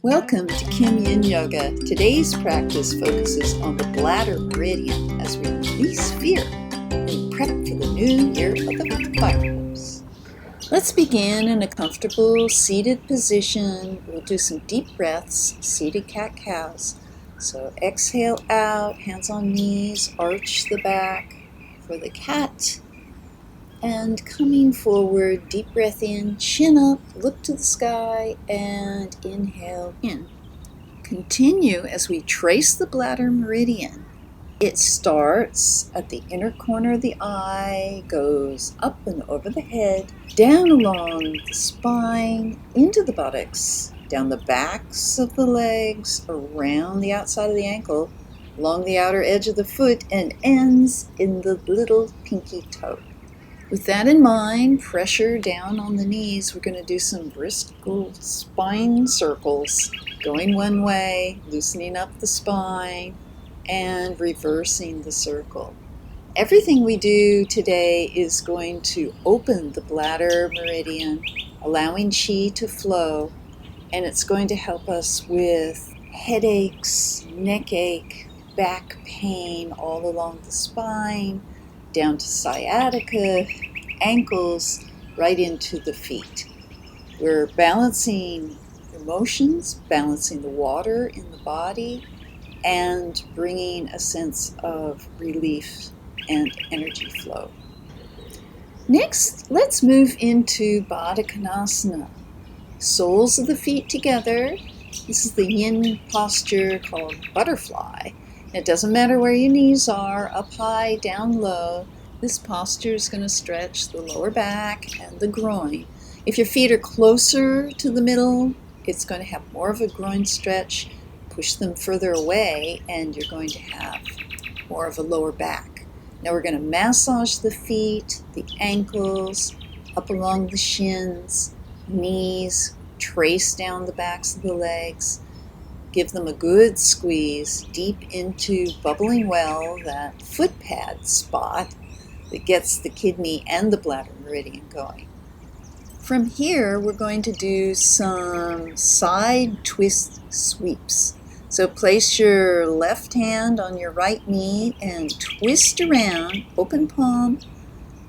Welcome to Kim Yin Yoga. Today's practice focuses on the Bladder Meridian as we release fear and prep for the new year of the fire horse. Let's begin in a comfortable seated position. We'll do some deep breaths, Seated Cat-Cows. So exhale out, hands on knees, arch the back for the cat. And coming forward, deep breath in, chin up, look to the sky, and inhale in. Continue as we trace the Bladder Meridian. It starts at the inner corner of the eye, goes up and over the head, down along the spine, into the buttocks, down the backs of the legs, around the outside of the ankle, along the outer edge of the foot, and ends in the little pinky toe. With that in mind, pressure down on the knees. We're going to do some brisk spine circles, going one way, loosening up the spine, and reversing the circle. Everything we do today is going to open the Bladder Meridian, allowing qi to flow, and it's going to help us with headaches, neck ache, back pain all along the spine, down to sciatica, ankles, right into the feet. We're balancing emotions, balancing the water in the body, and bringing a sense of relief and energy flow. Next, let's move into Baddha Konasana. Soles of the feet together. This is the yin posture called butterfly. It doesn't matter where your knees are, up high, down low. This posture is going to stretch the lower back and the groin. If your feet are closer to the middle, it's going to have more of a groin stretch. Push them further away and you're going to have more of a lower back. Now we're going to massage the feet, the ankles, up along the shins, knees, trace down the backs of the legs. Give them a good squeeze deep into bubbling well, that foot pad spot that gets the kidney and the bladder meridian going. From here, we're going to do some side twist sweeps. So place your left hand on your right knee and twist around, open palm,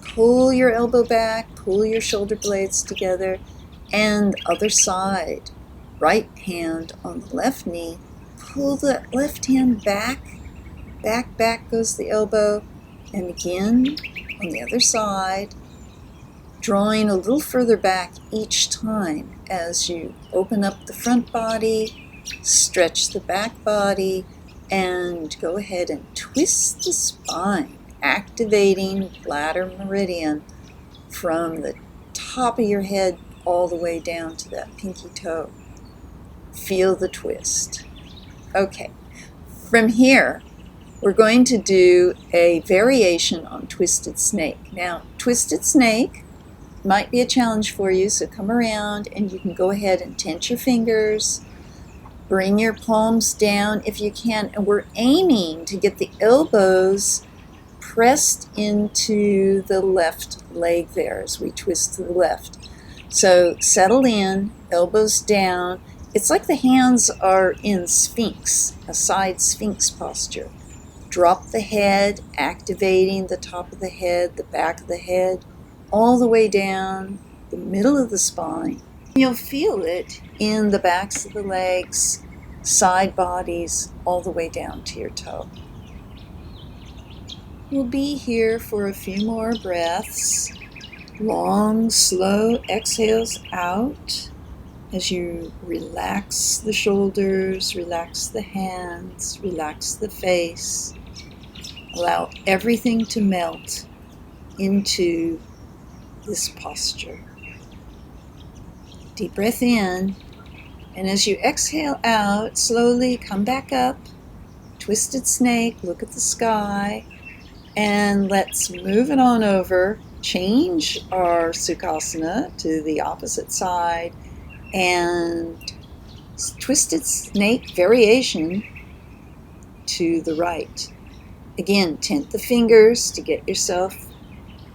pull your elbow back, pull your shoulder blades together, and other side. Right hand on the left knee, pull the left hand back, back goes the elbow, and again on the other side, drawing a little further back each time as you open up the front body, stretch the back body, and go ahead and twist the spine, activating bladder meridian from the top of your head all the way down to that pinky toe. Feel the twist. Okay, from here, we're going to do a variation on twisted snake. Now, twisted snake might be a challenge for you, so come around and you can go ahead and tense your fingers, bring your palms down if you can, and we're aiming to get the elbows pressed into the left leg there as we twist to the left. So settle in, elbows down. It's like the hands are in Sphinx, a side Sphinx posture. Drop the head, activating the top of the head, the back of the head, all the way down the middle of the spine. You'll feel it in the backs of the legs, side bodies, all the way down to your toe. We'll be here for a few more breaths. Long, slow exhales out as you relax the shoulders, relax the hands, relax the face. Allow everything to melt into this posture. Deep breath in, and as you exhale out, slowly come back up, twisted snake, look at the sky, and let's move it on over. Change our Sukhasana to the opposite side and twisted snake variation to the right. Again, tent the fingers to get yourself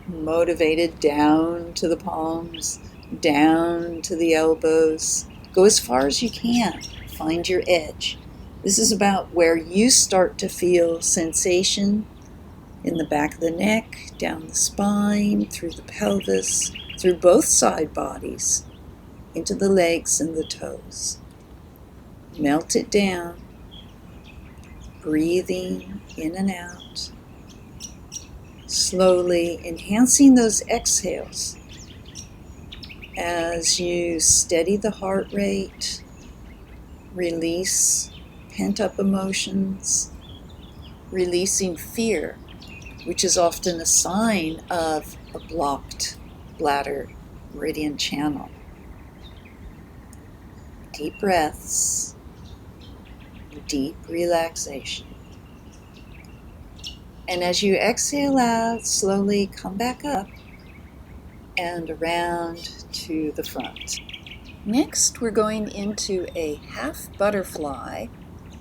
motivated down to the palms, down to the elbows. Go as far as you can. Find your edge. This is about where you start to feel sensation in the back of the neck, down the spine, through the pelvis, through both side bodies, into the legs and the toes. Melt it down, breathing in and out, slowly enhancing those exhales as you steady the heart rate, release pent-up emotions, releasing fear, which is often a sign of a blocked bladder meridian channel. Deep breaths, deep relaxation. And as you exhale out, slowly come back up and around to the front. Next, we're going into a half butterfly.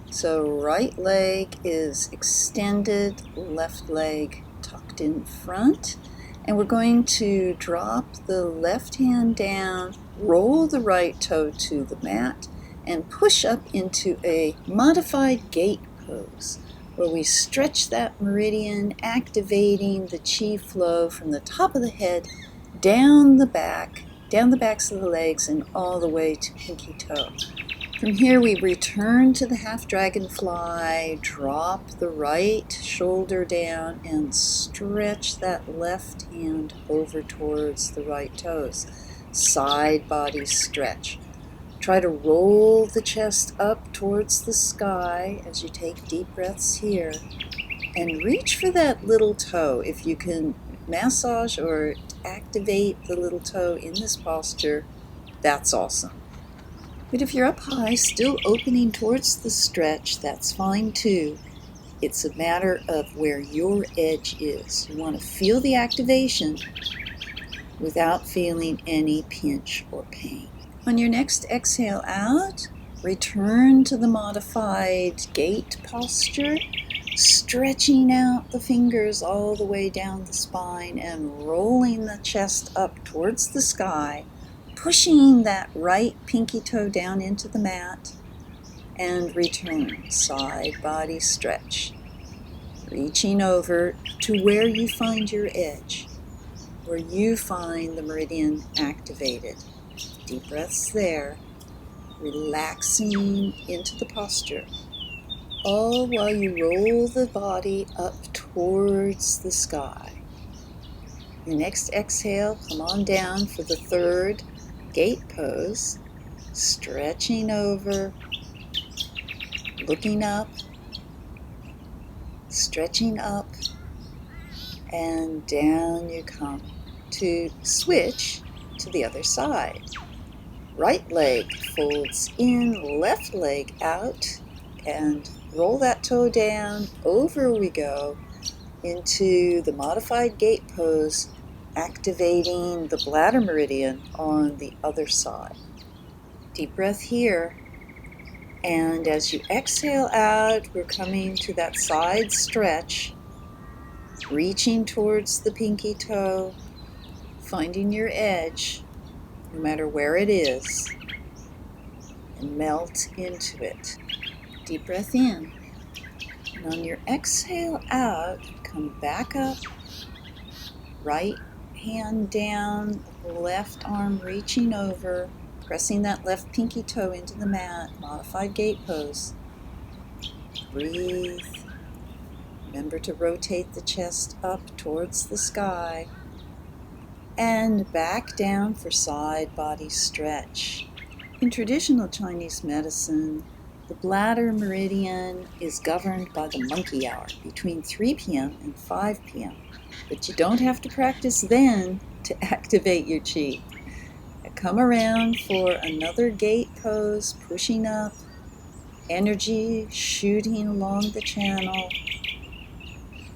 So right leg is extended, left leg tucked in front. And we're going to drop the left hand down, roll the right toe to the mat, and push up into a modified gate pose, where we stretch that meridian, activating the chi flow from the top of the head down the backs of the legs, and all the way to pinky toe. From here, we return to the half dragonfly, drop the right shoulder down, and stretch that left hand over towards the right toes. Side body stretch. Try to roll the chest up towards the sky as you take deep breaths here. And reach for that little toe. If you can massage or activate the little toe in this posture, that's awesome. But if you're up high, still opening towards the stretch, that's fine too. It's a matter of where your edge is. You want to feel the activation without feeling any pinch or pain. On your next exhale out, return to the modified gate posture, stretching out the fingers all the way down the spine and rolling the chest up towards the sky, pushing that right pinky toe down into the mat, and return. Side body stretch. Reaching over to where you find your edge, where you find the meridian activated. Deep breaths there, relaxing into the posture, all while you roll the body up towards the sky. The next exhale, come on down for the third gate pose, stretching over, looking up, stretching up, and down you come to switch to the other side. Right leg folds in, left leg out, and roll that toe down. Over we go into the modified gate pose, activating the bladder meridian on the other side. Deep breath here. And as you exhale out, we're coming to that side stretch, reaching towards the pinky toe, finding your edge, no matter where it is, and melt into it. Deep breath in. And on your exhale out, come back up, right hand down, left arm reaching over, pressing that left pinky toe into the mat, modified gate pose. Breathe. Remember to rotate the chest up towards the sky. And back down for side body stretch. In traditional Chinese medicine, the bladder meridian is governed by the monkey hour between 3 p.m. and 5 p.m. But you don't have to practice then to activate your chi. Come around for another gate pose, pushing up, energy shooting along the channel,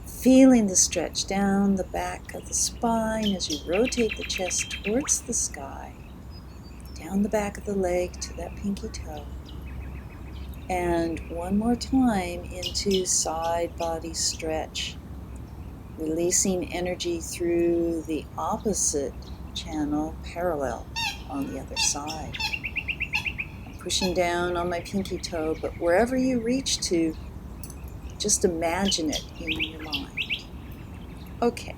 feeling the stretch down the back of the spine as you rotate the chest towards the sky, down the back of the leg to that pinky toe. And one more time into side body stretch, releasing energy through the opposite channel parallel on the other side. pushing down on my pinky toe, but wherever you reach to, just imagine it in your mind. Okay,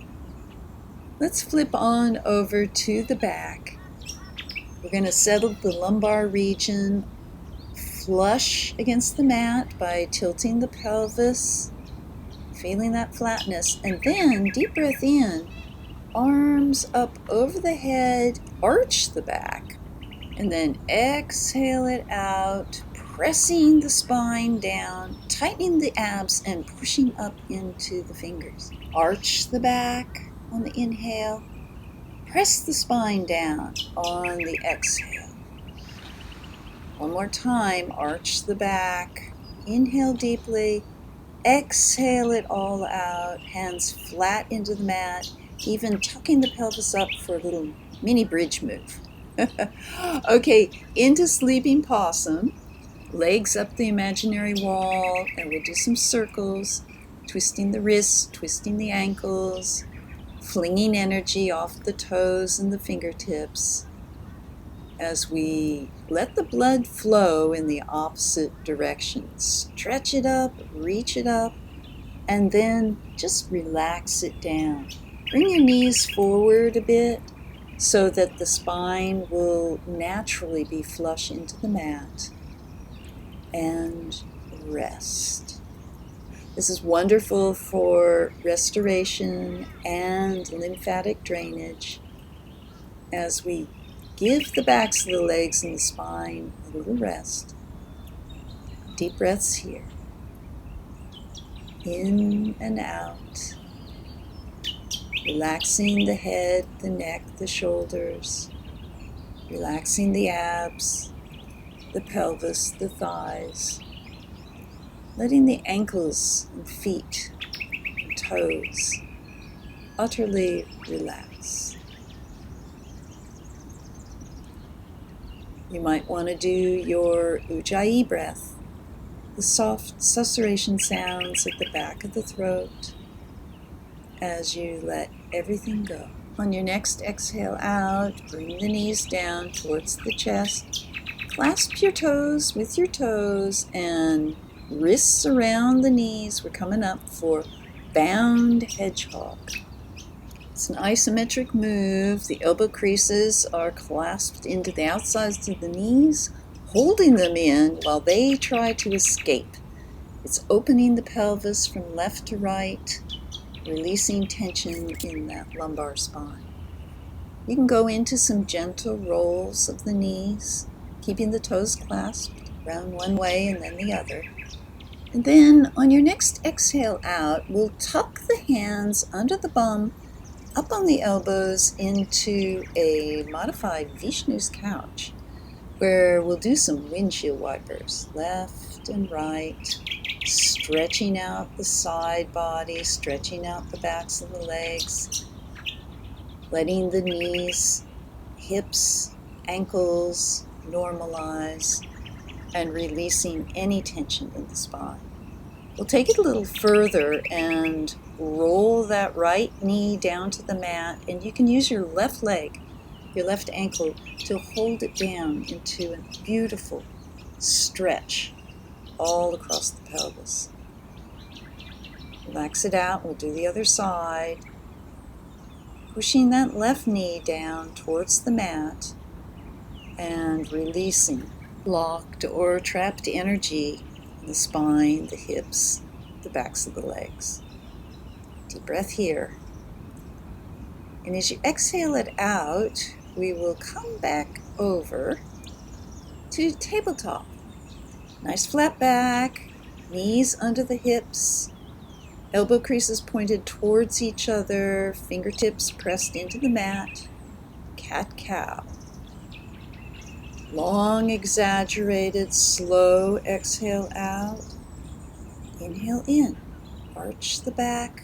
let's flip on over to the back. We're going to settle the lumbar region flush against the mat by tilting the pelvis, feeling that flatness, and then deep breath in, arms up over the head, arch the back, and then exhale it out, pressing the spine down, tightening the abs, and pushing up into the fingers. Arch the back on the inhale, press the spine down on the exhale. One more time, arch the back, inhale deeply, exhale it all out, hands flat into the mat, even tucking the pelvis up for a little mini bridge move. Okay, into sleeping possum, legs up the imaginary wall, and we'll do some circles, twisting the wrists, twisting the ankles, flinging energy off the toes and the fingertips as we let the blood flow in the opposite direction. Stretch it up, reach it up, and then just relax it down. Bring your knees forward a bit so that the spine will naturally be flush into the mat. And rest. This is wonderful for restoration and lymphatic drainage as we give the backs of the legs and the spine a little rest. Deep breaths here. In and out. Relaxing the head, the neck, the shoulders. Relaxing the abs, the pelvis, the thighs. Letting the ankles and feet and toes utterly relax. You might want to do your Ujjayi breath, the soft susurration sounds at the back of the throat as you let everything go. On your next exhale out, bring the knees down towards the chest. Clasp your toes with your toes and wrists around the knees. We're coming up for bound hedgehog. It's an isometric move. The elbow creases are clasped into the outsides of the knees, holding them in while they try to escape. It's opening the pelvis from left to right, releasing tension in that lumbar spine. You can go into some gentle rolls of the knees, keeping the toes clasped around one way and then the other. And then on your next exhale out, we'll tuck the hands under the bum, up on the elbows into a modified Vishnu's couch, where we'll do some windshield wipers, left and right, stretching out the side body, stretching out the backs of the legs, letting the knees, hips, ankles normalize, and releasing any tension in the spine. We'll take it a little further and roll that right knee down to the mat, and you can use your left leg, your left ankle, to hold it down into a beautiful stretch all across the pelvis. Relax it out. We'll do the other side. Pushing that left knee down towards the mat and releasing blocked or trapped energy in the spine, the hips, the backs of the legs. Deep breath here. And as you exhale it out, we will come back over to tabletop. Nice flat back, knees under the hips, elbow creases pointed towards each other, fingertips pressed into the mat. Cat-cow. Long, exaggerated, slow exhale out. Inhale in, arch the back.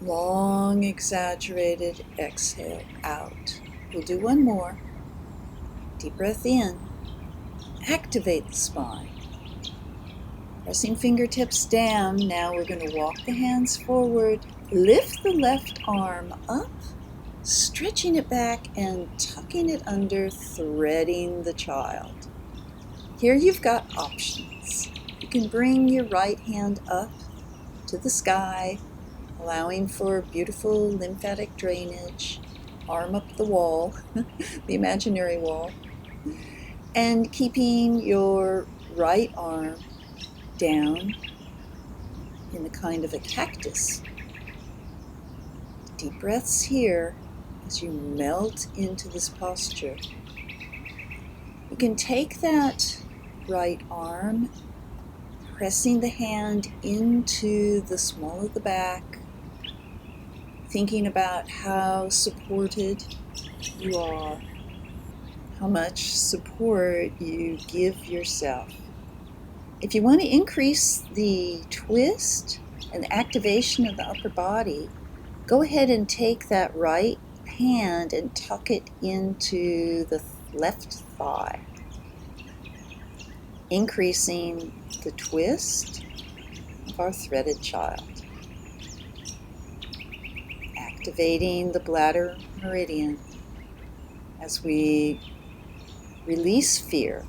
Long, exaggerated exhale out. We'll do one more. Deep breath in. Activate the spine. Pressing fingertips down. Now we're going to walk the hands forward. Lift the left arm up stretching it back and tucking it under, threading the child. Here you've got options. You can bring your right hand up to the sky, allowing for beautiful lymphatic drainage, arm up the wall, the imaginary wall, and keeping your right arm down in a kind of a cactus. Deep breaths here as you melt into this posture. You can take that right arm, pressing the hand into the small of the back, thinking about how supported you are, how much support you give yourself. If you want to increase the twist and the activation of the upper body, go ahead and take that right hand and tuck it into the left thigh, increasing the twist of our threaded child, activating the bladder meridian as we release fear,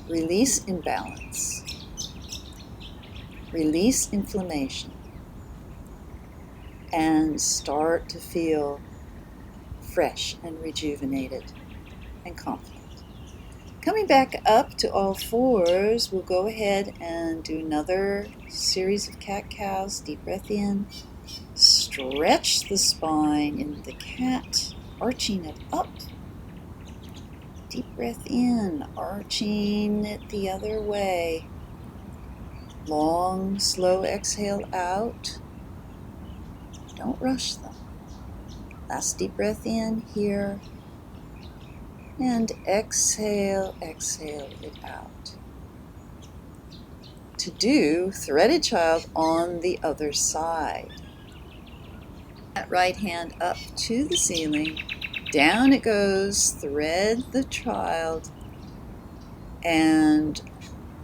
release imbalance, release inflammation, and start to feel fresh and rejuvenated and confident. Coming back up to all fours, we'll go ahead and do another series of cat-cows. Deep breath in, stretch the spine in the cat, arching it up. Deep breath in, arching it the other way. Long, slow exhale out. Don't rush them. Last deep breath in here. And exhale, exhale it out. To do threaded child on the other side. That right hand up to the ceiling. Down it goes, thread the child, and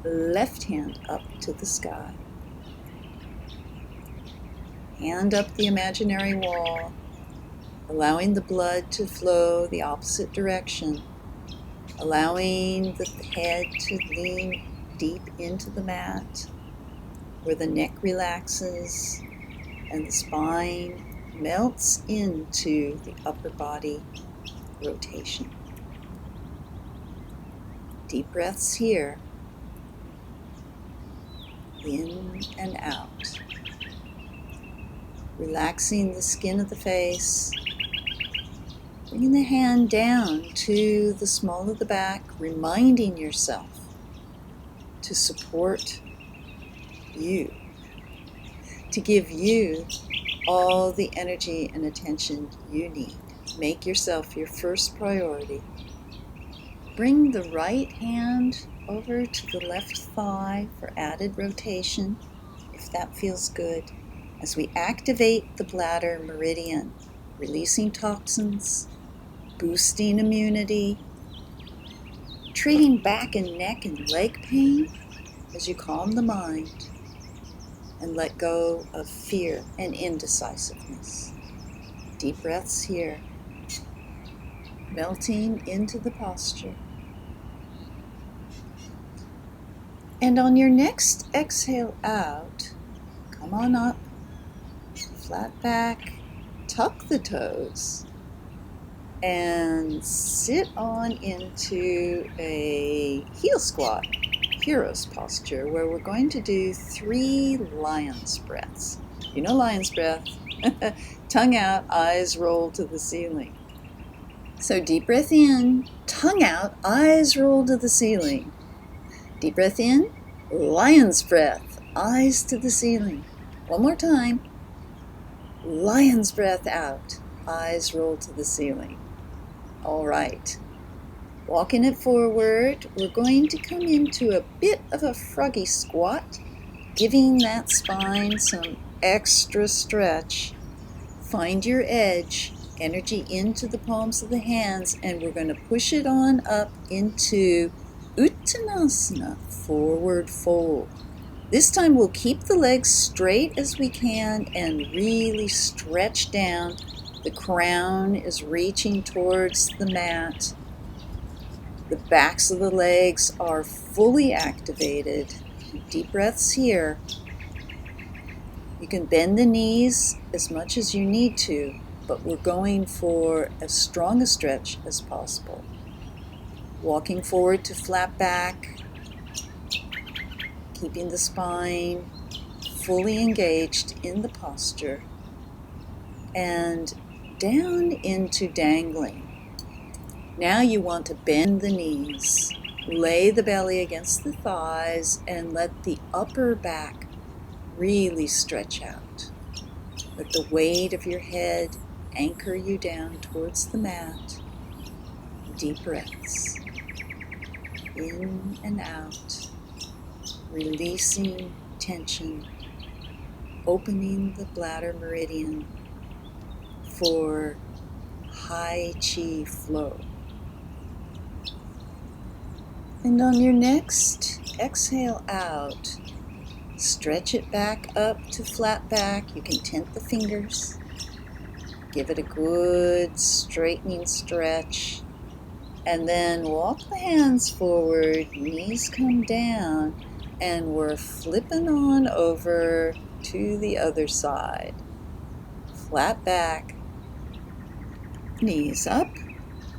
left hand up to the sky. Hand up the imaginary wall, allowing the blood to flow the opposite direction, allowing the head to lean deep into the mat, where the neck relaxes and the spine melts into the upper body rotation. Deep breaths here, in and out. Relaxing the skin of the face, bringing the hand down to the small of the back, reminding yourself to support you, to give you all the energy and attention you need. Make yourself your first priority. Bring the right hand over to the left thigh for added rotation, if that feels good, as we activate the bladder meridian, releasing toxins, boosting immunity, treating back and neck and leg pain as you calm the mind and let go of fear and indecisiveness. Deep breaths here, melting into the posture. And on your next exhale out, come on up, flat back, tuck the toes, and sit on into a heel squat, hero's posture, where we're going to do 3 lion's breaths. You know lion's breath, tongue out, eyes roll to the ceiling. So deep breath in, tongue out, eyes roll to the ceiling. Deep breath in, lion's breath, eyes to the ceiling. One more time. Lion's breath out, eyes roll to the ceiling. All right. Walking it forward, we're going to come into a bit of a froggy squat, giving that spine some extra stretch. Find your edge, energy into the palms of the hands, and we're going to push it on up into Uttanasana, forward fold. This time we'll keep the legs straight as we can and really stretch down, The crown is reaching towards the mat. The backs of the legs are fully activated. Deep breaths here. You can bend the knees as much as you need to, but we're going for as strong a stretch as possible. Walking forward to flat back, keeping the spine fully engaged in the posture, and down into dangling. Now you want to bend the knees, lay the belly against the thighs, and let the upper back really stretch out. Let the weight of your head anchor you down towards the mat. Deep breaths. In and out. Releasing tension. Opening the bladder meridian for high chi flow. And on your next exhale out, stretch it back up to flat back. You can tent the fingers. Give it a good straightening stretch. And then walk the hands forward, knees come down, and we're flipping on over to the other side. Flat back, knees up,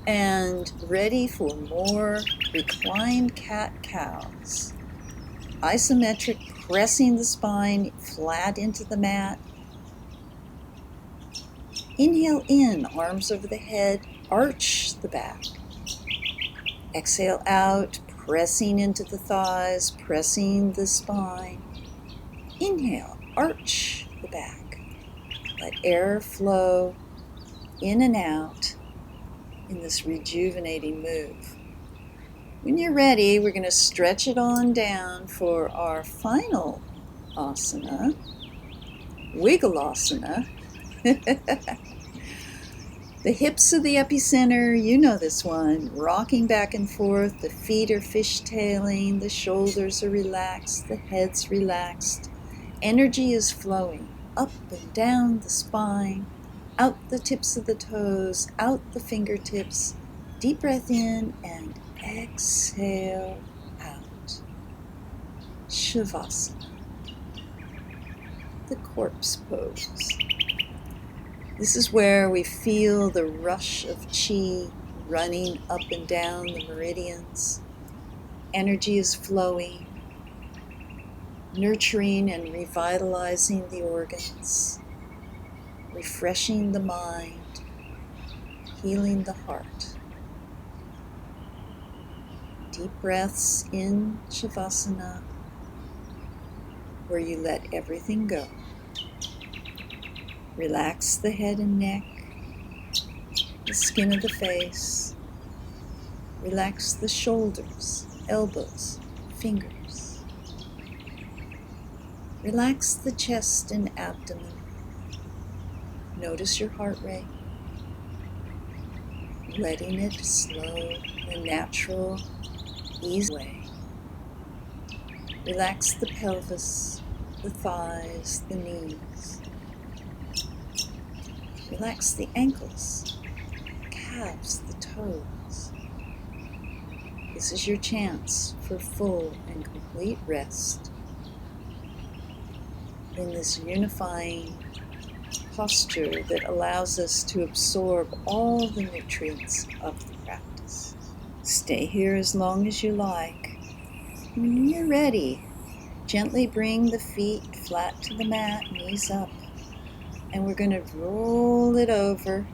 and ready for more reclined cat-cows. Isometric, pressing the spine flat into the mat. Inhale in, arms over the head, arch the back. Exhale out, pressing into the thighs, pressing the spine. Inhale, arch the back. Let air flow in and out in this rejuvenating move. When you're ready, we're going to stretch it on down for our final asana, Wiggle-asana. The hips are the epicenter, you know this one, rocking back and forth, the feet are fishtailing, the shoulders are relaxed, the head's relaxed. Energy is flowing up and down the spine, out the tips of the toes, out the fingertips. Deep breath in and exhale out. Savasana, the corpse pose. This is where we feel the rush of chi running up and down the meridians. Energy is flowing, nurturing and revitalizing the organs, refreshing the mind, healing the heart. Deep breaths in Savasana, where you let everything go. Relax the head and neck, the skin of the face. Relax the shoulders, elbows, fingers. Relax the chest and abdomen. Notice your heart rate. Letting it slow in a natural, easy way. Relax the pelvis, the thighs, the knees. Relax the ankles, calves, the toes. This is your chance for full and complete rest in this unifying posture that allows us to absorb all the nutrients of the practice. Stay here as long as you like. When you're ready, gently bring the feet flat to the mat, knees up. And we're going to roll it over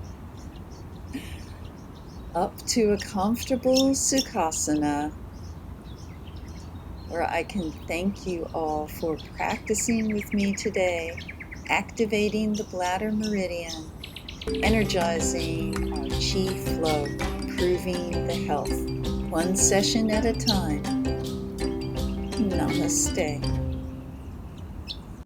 up to a comfortable Sukhasana, where I can thank you all for practicing with me today, activating the bladder meridian, energizing our chi flow, improving the health, one session at a time. Namaste.